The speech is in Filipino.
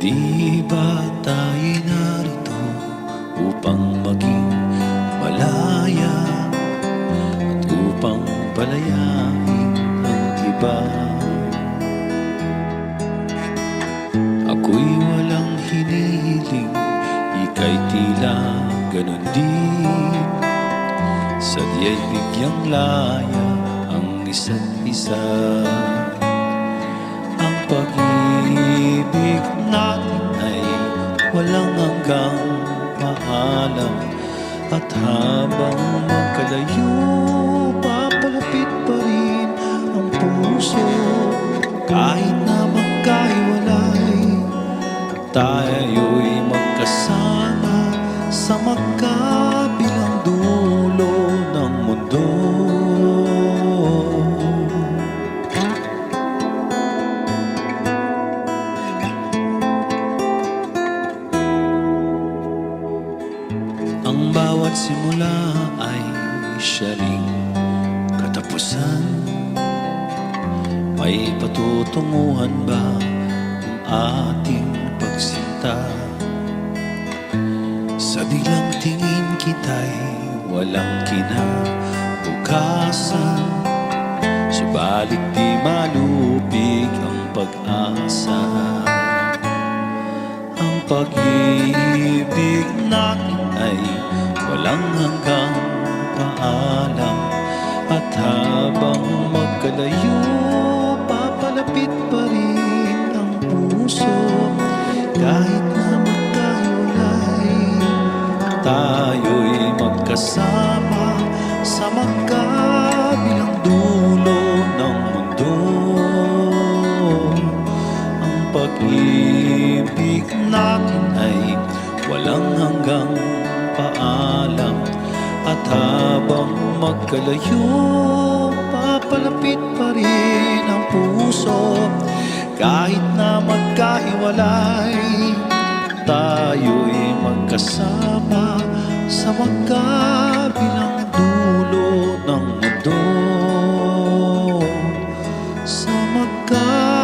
Di ba tayo'y narito upang maging malaya at upang palayain ang iba? Ako'y walang hinihiling, ika'y tila ganon din. Sadya'y bigyang laya ang isa't isa. Ang pag-ibig natin ay walang hanggang paalam, at habang magkalayo, papalapit pa rin ang puso. Kahit na magkahiwalay, tayo'y magkasama sa magkabilang dulo ng mundo. Ang bawat simula ay siya ring katapusan. May patutunguhan ba ang ating pagsinta? Sa bilang tingin kita'y walang kinabukasan, subalit di malubig ang pag-asa. Ang pag-ibig natin ay walang hanggang paalam, at habang magkalayo, papalapit pa rin ang puso. Kahit na magkahiwalay, tayo'y magkasama sa magkabilang dulo ng mundo. Ang pag-ibig natin ay walang hanggang paalam, at habang magkalayo, papalapit pa rin ang puso. Kahit na magkahiwalay, tayo'y magkasama sa magkabilang dulo ng mundo. Sa magkabilang